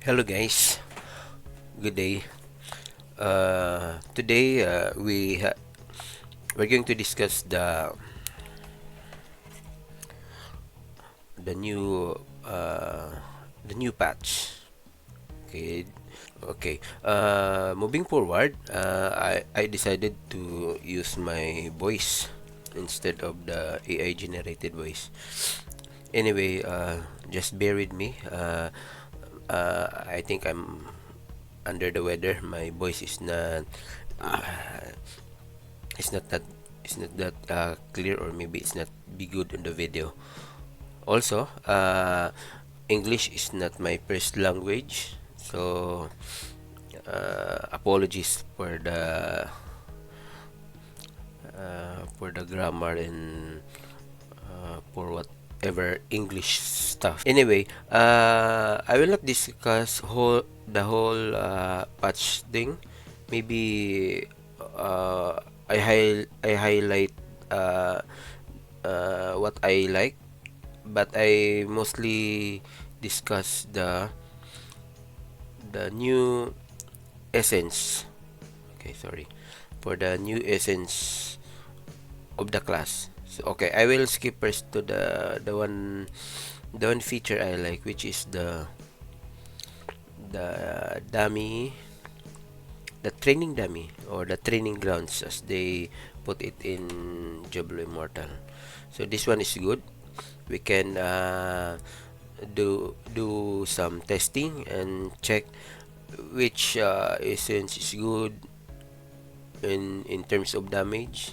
Hello guys, good day. Today we're going to discuss the new uh, the new patch. Okay, okay. Moving forward, I decided to use my voice instead of the AI generated voice. Anyway, just bear with me. I think I'm under the weather. My voice is not uh, it's not that clear, or maybe it's not be good on the video. Also, English is not my first language, so apologies for the grammar and for whatever English stuff. Anyway, I will not discuss the whole patch thing. Maybe uh, I highlight uh, what I like, but I mostly discuss the new essence. Okay, sorry, for the new essence of the class. So okay, I will skip first to the one feature I like, which is the dummy, the training dummy, or the training grounds as they put it in Diablo Immortal. So this one is good. We can do some testing and check which essence is good in terms of damage.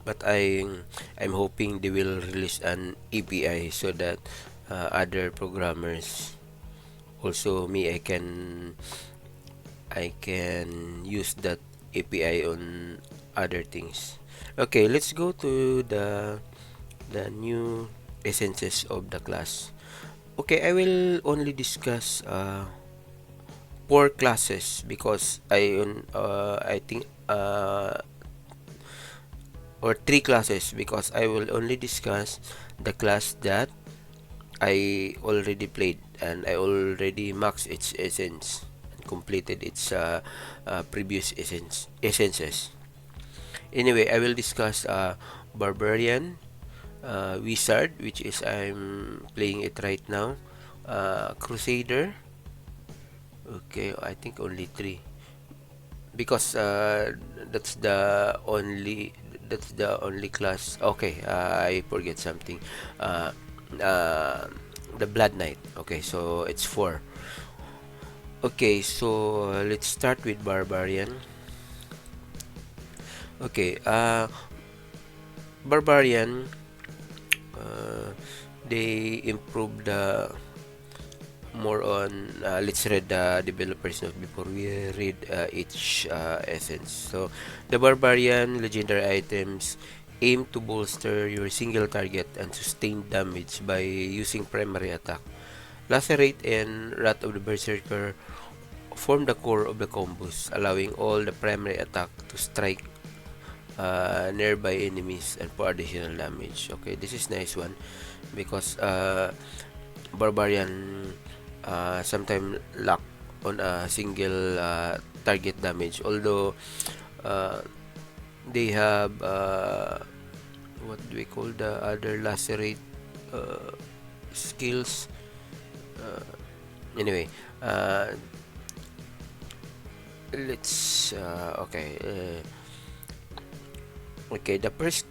But I'm hoping they will release an API so that other programmers, also me, I can use that API on other things. Okay, let's go to the new essences of the class. Okay, I will only discuss four classes because I think or three classes, because I will only discuss the class that I already played and I already maxed its essence and completed its previous essences. Anyway, I will discuss Barbarian, Wizard, which is I'm playing it right now, Crusader. Okay, I think only three, because that's the only class. Okay, I forget something. Uh, uh, the Blood Knight. Okay, so it's four. Okay, so let's start with Barbarian. Okay, Barbarian. Uh, they improved more on. Let's read the developer's note before we read each essence. So, the Barbarian legendary items aim to bolster your single target and sustain damage by using primary attack. Lacerate and Wrath of the Berserker form the core of the combos, allowing all the primary attack to strike nearby enemies and for additional damage. Okay, this is nice one because Barbarian sometimes lack on a single target damage, although uh, they have what do we call the other lacerate uh, skills. uh, anyway, uh, let's okay, the first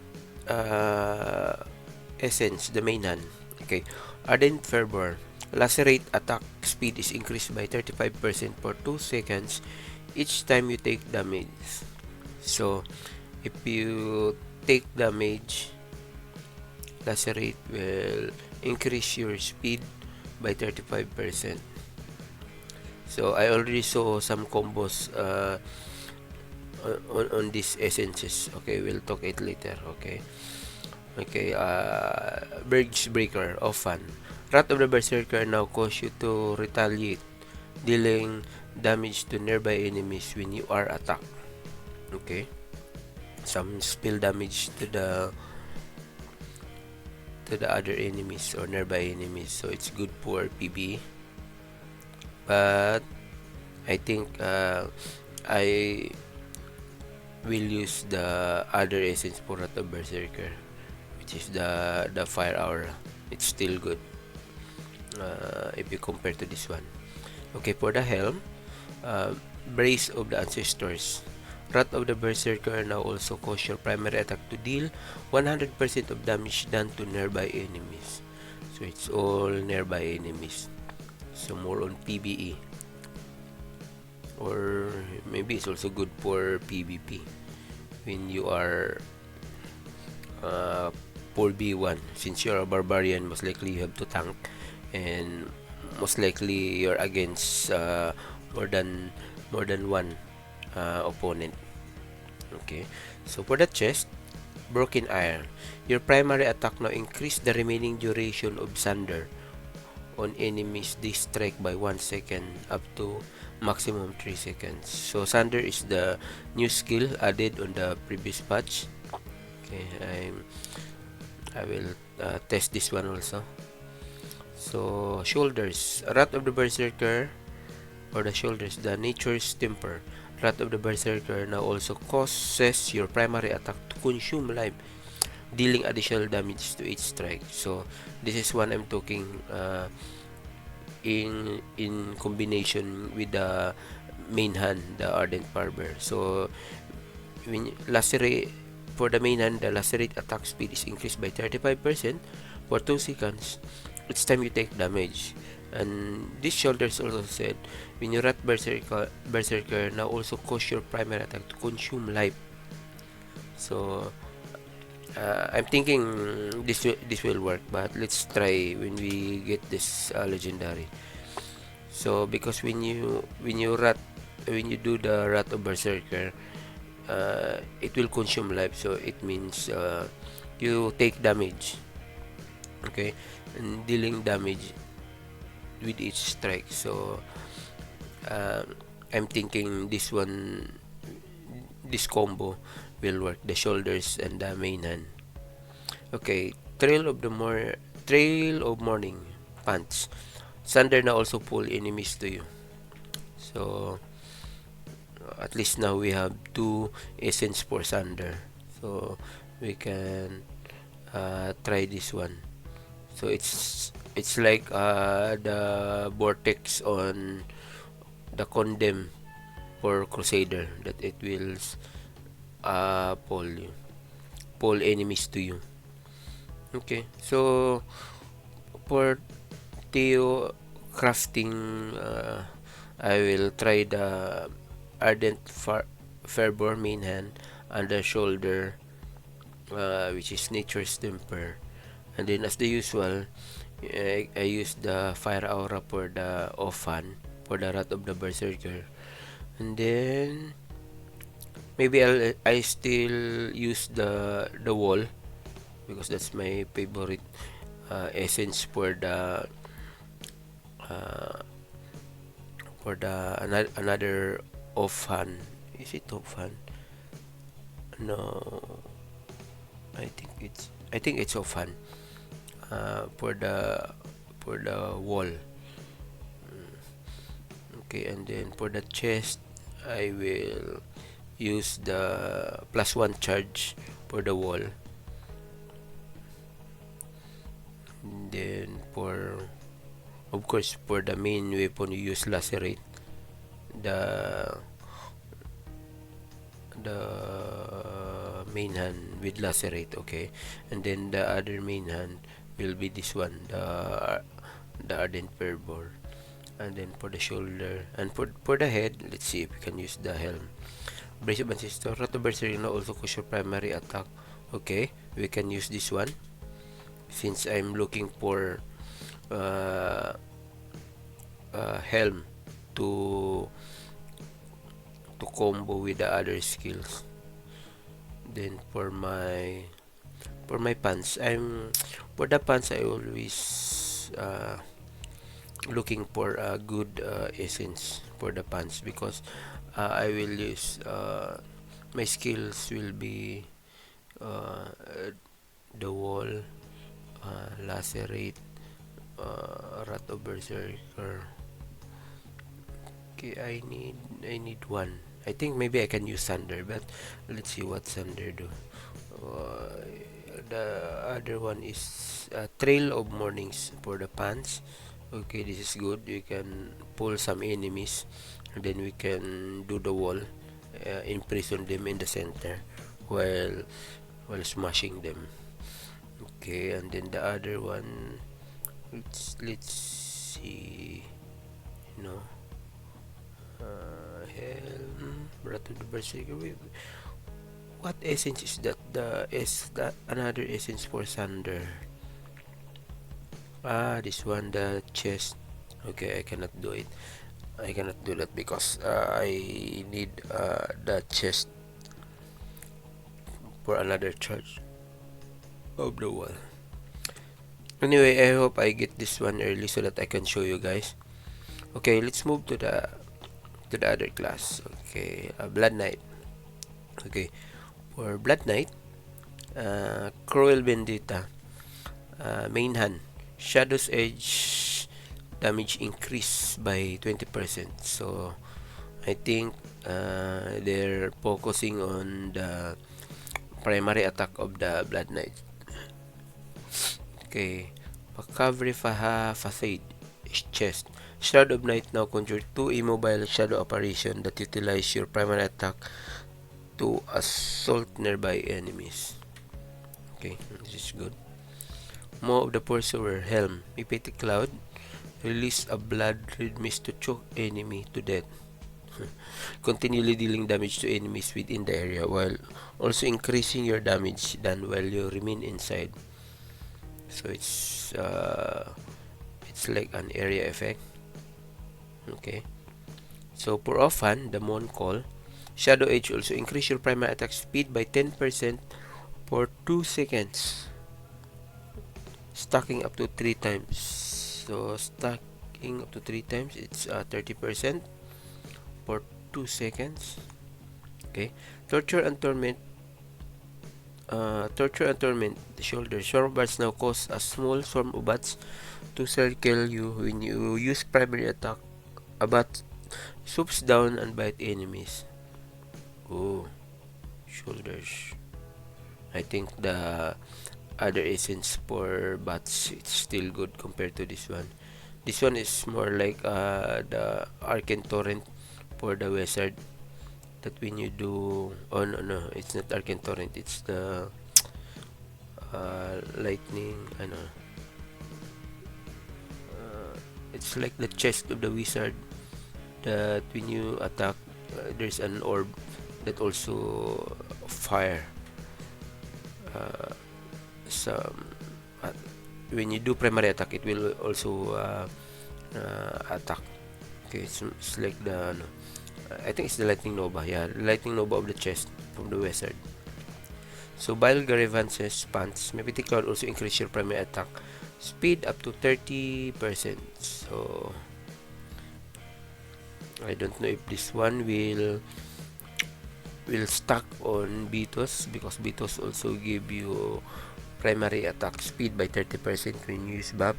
essence, the main one. Okay, Ardent Fervor. Lacerate attack speed is increased by 35% for 2 seconds each time you take damage. So, if you take damage, Lacerate will increase your speed by 35%. So, I already saw some combos on these essences. Okay, we'll talk it later. Okay. Okay, Bridge Breaker, often. Wrath of the Berserker now cause you to retaliate, dealing damage to nearby enemies when you are attacked. Okay, some spill damage to the other enemies or nearby enemies, so it's good for PvE. But I think I will use the other essence for the Berserker, which is the Fire Aura. It's still good if you compare to this one. Okay, for the helm, uh, Brace of the Ancestors. Wrath of the Berserker now also cause your primary attack to deal 100% of damage done to nearby enemies. So it's all nearby enemies. So more on PvE. Or maybe it's also good for PvP. When you are uh, 4v1, since you're a barbarian, most likely you have to tank, and most likely you're against more than one opponent. Okay, so for the chest, Broken Iron, your primary attack now increase the remaining duration of Sunder on enemies they strike by 1 second up to maximum 3 seconds. So Sunder is the new skill added on the previous patch. Okay, I will test this one also. So shoulders, Wrath of the Berserker, or the shoulders, the nature's temper. Wrath of the Berserker now also causes your primary attack to consume life, dealing additional damage to each strike. So this is one I'm talking in combination with the main hand, the Ardent Barber. So when lacerate, for the main hand, the lacerate attack speed is increased by 35% for 2 seconds each time you take damage. And this shoulders also said, when you rat berserker now also cause your primary attack to consume life. So I'm thinking this will work, but let's try when we get this legendary. So because when you do the rat of berserker, it will consume life, so it means you take damage, okay, and dealing damage with each strike. So I'm thinking this combo will work, the shoulders and the main hand. Okay, Trail of Morning Pants. Sunder na also pull enemies to you. So at least now we have 2 essence for Sunder. So we can try this one. So it's like the vortex on the condemn for Crusader, that it will pull enemies to you. Okay, so for Theo crafting, I will try the Ardent Fervor main hand, under shoulder, which is Nature's Temper, and then as the usual, I use the Fire Aura for the offhand, for the Wrath of the Berserker, and then maybe I still use the wall, because that's my favorite essence for the uh, another offhand. Is it offhand? No, I think it's offhand. For the wall. Okay, and then for the chest, I will use the +1 charge for the wall. And then of course, for the main weapon, you use lacerate, the main hand with lacerate. Okay, and then the other main hand will be this one, the Ardent Fervor. And then for the shoulder and for the head, let's see if we can use the helm. Brace of Ancestor, Rato Berserino also cause your primary attack. Okay, we can use this one since I'm looking for helm to combo with the other skills. Then for my pants, for the pants, I always looking for a good essence for the pants, because I will use my skills will be uh, the wall, Lacerate, Rat of Berserker. Okay, I need one. I think maybe I can use Thunder, but let's see what Thunder do. Uh, the other one is Trail of Mornings for the pants. Okay, this is good. We can pull some enemies, and then we can do the wall, imprison them in the center, while smashing them. Okay, and then the other one, let's see, you know, Helm, Rat of the Berserker. What essence is that? Is that another essence for Thunder? This one, the chest. Okay, I cannot do it. I cannot do that because I need the chest for another charge of the wall. Anyway, I hope I get this one early so that I can show you guys. Okay, let's move to the other class. Okay, Blood Knight. Okay, for Blood Knight, Cruel Vendetta, main hand, Shadow's Edge damage increase by 20%. So I think they're focusing on the primary attack of the Blood Knight. Okay, Recovery Facade, chest. Shroud of Night now conjure 2 immobile shadow apparition that utilize your primary attack to assault nearby enemies. Okay, this is good. Maw of the Pursuer, Helm. Repeat Cloud. Release a blood red mist to choke enemy to death. Continually dealing damage to enemies within the area while also increasing your damage done while you remain inside. So it's like an area effect. Okay. So for offhand, the Mon Call, Shadow Edge also increase your primary attack speed by 10% for 2 seconds. Stacking up to 3 times. So stacking up to 3 times, it's 30% for 2 seconds. Okay. Torture and Torment. Torture and Torment, the shoulder. Swarm bats now cause a small swarm of bats to circle you when you use primary attack. A bat swoops down and bite enemies. Oh, shoulders. I think the other essence for bats, it's still good compared to this one. This one is more like the Arcane Torrent for the wizard. That when you do, oh no, it's not Arcane Torrent. It's the lightning. I know. It's like the chest of the wizard. That when you attack, there's an orb that also fire. Some when you do primary attack, it will also attack. Okay, it's like the I think it's the lightning nova. Yeah, lightning nova of the chest from the wizard. So Bile Grievance's pants, Mythic Cloud also increase your primary attack speed up to 30%. So I don't know if this one will stack on Beatos, because Beatos also give you primary attack speed by 30% when you use buff,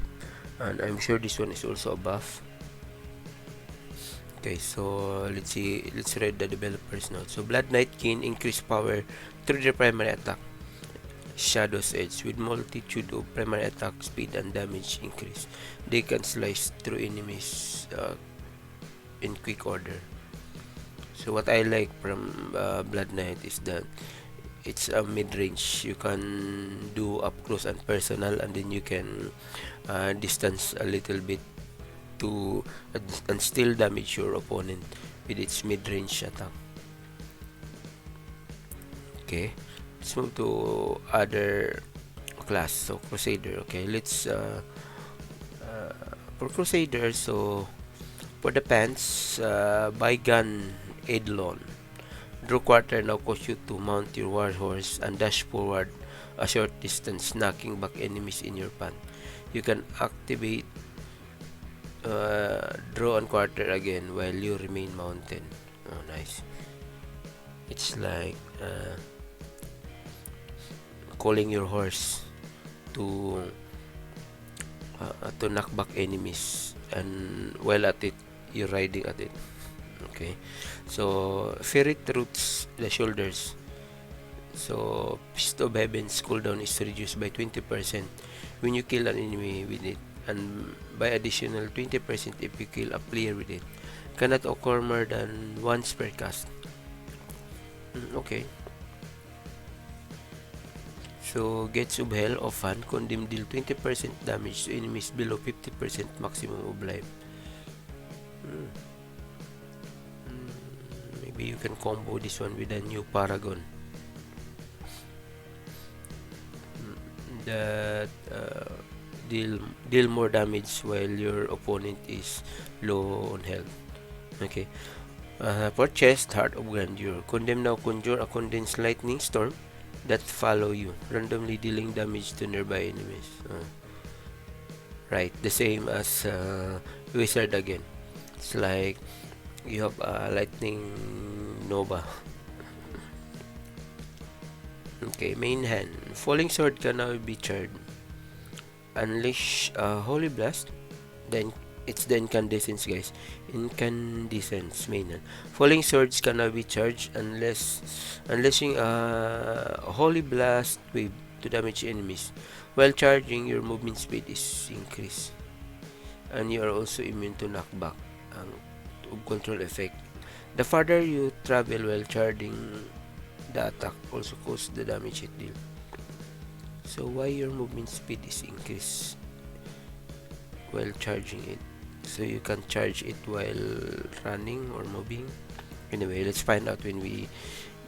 and I'm sure this one is also a buff. Okay, so let's see, let's read the developer's note. So Blood Knight gain increased power through their primary attack, Shadow's Edge, with multitude of primary attack speed and damage increase. They can slice through enemies in quick order. So what I like from Blood Knight is that it's a mid-range. You can do up close and personal, and then you can distance a little bit to and still damage your opponent with its mid-range attack. Okay, let's move to other class. So Crusader. Okay, let's for Crusader. So for the pants, buy gun Eidolon. Draw quarter now cause you to mount your war horse and dash forward a short distance, knocking back enemies in your path. You can activate draw on quarter again while you remain mounted. Oh, nice. It's like calling your horse to to knock back enemies, and while at it, you're riding at it. Okay, so ferret roots the shoulders. So Fist of Heaven's cooldown is reduced by 20% when you kill an enemy with it, and by additional 20% if you kill a player with it. Cannot occur more than once per cast. Okay. So Gates of Hell of Fan condemn deal 20% damage to enemies below 50% maximum of life. Hmm. Maybe you can combo this one with a new Paragon. That deal more damage while your opponent is low on health. Okay. For chest, Heart of Grandeur. Condemn now conjure a condensed lightning storm that follow you, randomly dealing damage to nearby enemies. Right, the same as Wizard again. It's like you have a lightning nova. Okay, main hand. Falling sword can now be charged. Unleash Holy Blast. Then it's the incandescence, guys. Incandescence main hand. Falling swords cannot be charged unless unleashing a Holy Blast wave to damage enemies. While charging, your movement speed is increased, and you are also immune to knockback ang control effect. The farther you travel while charging, the attack also causes the damage it deal. So why your movement speed is increased while charging it? So you can charge it while running or moving. Anyway, let's find out when we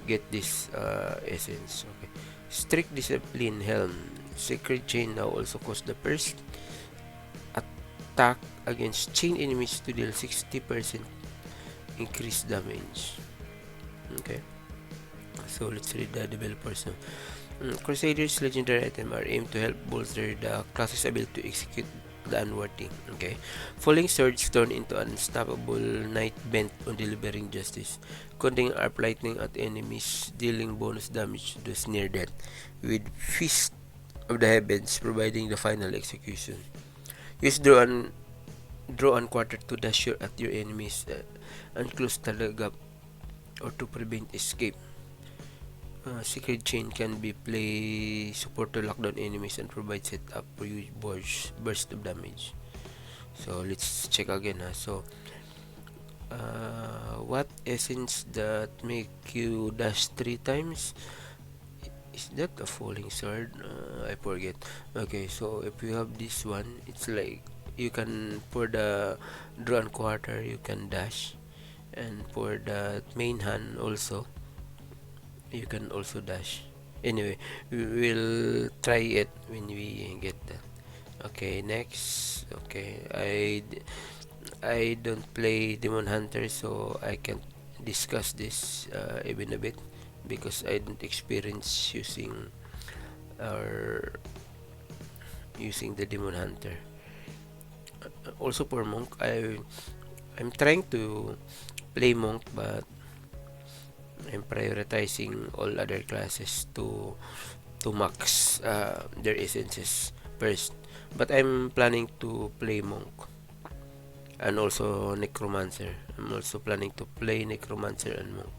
get this essence. Okay. Strict Discipline Helm. Sacred Chain now also cause the first attack against chain enemies to deal 60% increased damage. Okay. So let's read the developers now. Crusader's legendary item are aimed to help bolster the class's ability to execute the unworthy. Okay. Falling swords turn into an unstoppable knight bent on delivering justice. Condemning arc lightning at enemies, dealing bonus damage to those near death, with Fist of the Heavens providing the final execution. Use draw and quarter to dash at your enemies and close the gap or to prevent escape. Secret Chain can be play support to lock down enemies and provide setup for you burst of damage. So let's check again. So what essence that make you dash 3 times? Is that a falling sword? I forget. Okay, so if you have this one, it's like you can for the draw and quarter you can dash, and for the main hand also you can also dash. Anyway, we will try it when we get that. Okay, next. Okay, I don't play Demon Hunter, so I can't discuss this even a bit because I don't experience or using the Demon Hunter. Also for Monk, I'm trying to play Monk, but I'm prioritizing all other classes to max their essences first. But I'm planning to play Monk and also Necromancer. I'm also planning to play Necromancer and Monk.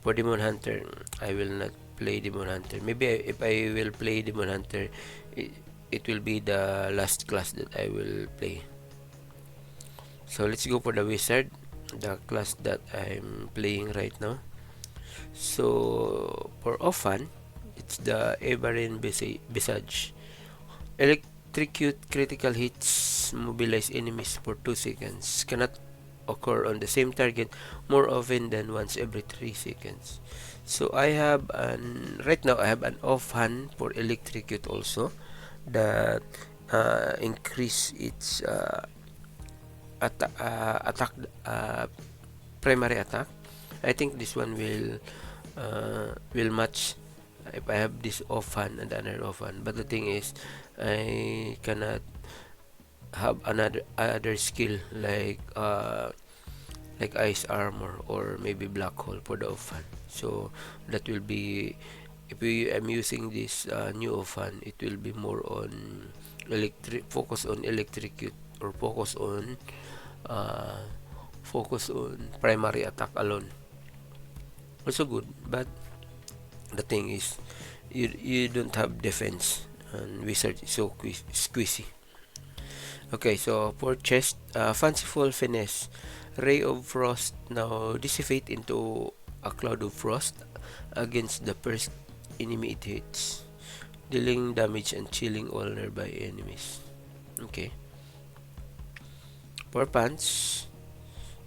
For Demon Hunter, I will not play Demon Hunter. Maybe if I will play Demon Hunter, it will be the last class that I will play. So let's go for the Wizard, the class that I'm playing right now. So for Offhand, it's the Everin Visage. Electrocute critical hits, mobilize enemies for 2 seconds. Cannot occur on the same target more often than once every 3 seconds. So right now I have an Offhand for Electrocute also that increase its attack primary attack. I think this one will match if I have this Offhand and another Offhand. But the thing is, I cannot have another other skill like Ice Armor or maybe Black Hole for the Offhand. So that will be I'm using this new fan, it will be more on focus on electrocute, or uh, focus on primary attack alone. Also good, but the thing is, you don't have defense, and wizard is so squeezy. Okay, so for chest, fanciful finesse. Ray of Frost now dissipate into a cloud of frost against the first enemy it hits, dealing damage and chilling all nearby enemies. Okay. For pants,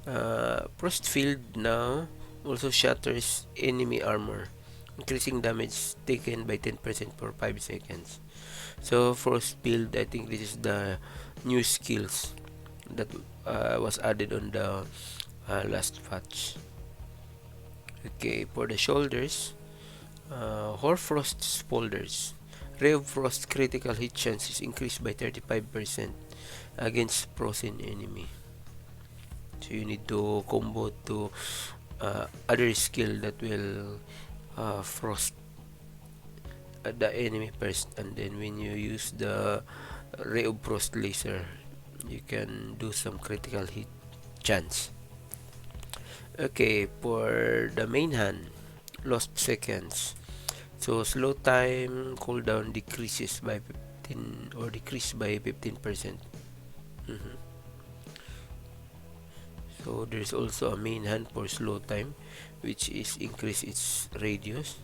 Frostfield now also shatters enemy armor, increasing damage taken by 10% for 5 seconds. So Frostfield, I think this is the new skills that was added on the last patch. Okay, for the shoulders, Horfrost's folders. Ray of Frost critical hit chance is increased by 35% against frozen enemy. So you need to combo to other skill that will frost the enemy first, and then when you use the Ray of Frost laser, you can do some critical hit chance. Okay, for the main hand, lost seconds. So slow time cooldown decreases by 15 or decrease by 15%. Mhm. So there's also a main hand for slow time, which is increase its radius.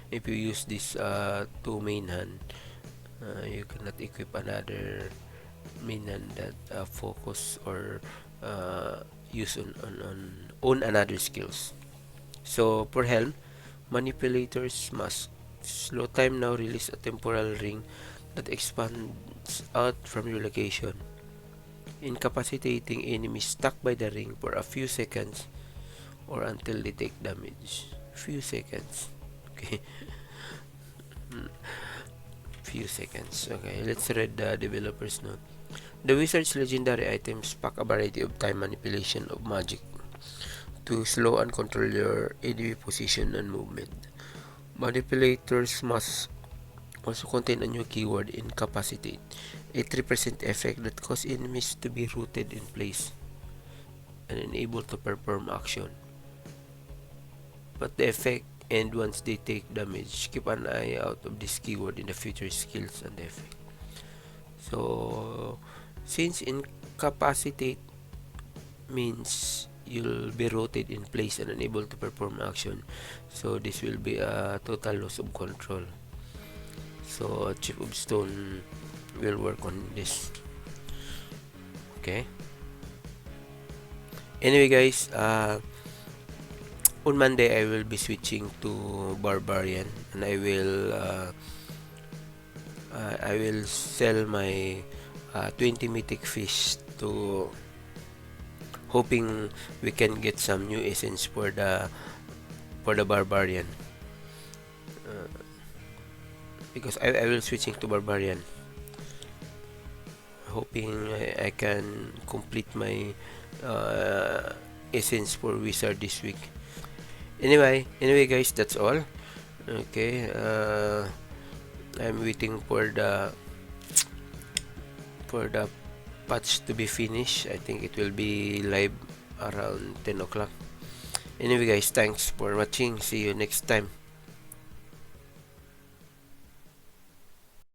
If you use this two main hand, you cannot equip another main hand that focus or use on another skills. So for helm, manipulators must slow time now release a temporal ring that expands out from your location, incapacitating enemies stuck by the ring for a few seconds or until they take damage. Few seconds. Okay. Few seconds. Okay, let's read the developer's note. The wizard's legendary items pack a variety of time manipulation of magic to slow and control your enemy position and movement. Manipulators must also contain a new keyword, incapacitate, a 3% effect that causes enemies to be rooted in place and unable to perform action. But the effect ends once they take damage. Keep an eye out of this keyword in the future skills and effect. So, since incapacitate means you'll be rooted in place and unable to perform action, so this will be a total loss of control. So Chief of Stone will work on this. Okay. Anyway, guys, on Monday I will be switching to Barbarian, and I will sell my 20 mythic fish to, hoping we can get some new essence for the Barbarian. Because I will switching to Barbarian, hoping I can complete my essence for Wizard this week. Anyway guys, that's all. Okay, I'm waiting for the patch to be finished. I think it will be live around 10 o'clock. Anyway guys, thanks for watching. See you next time.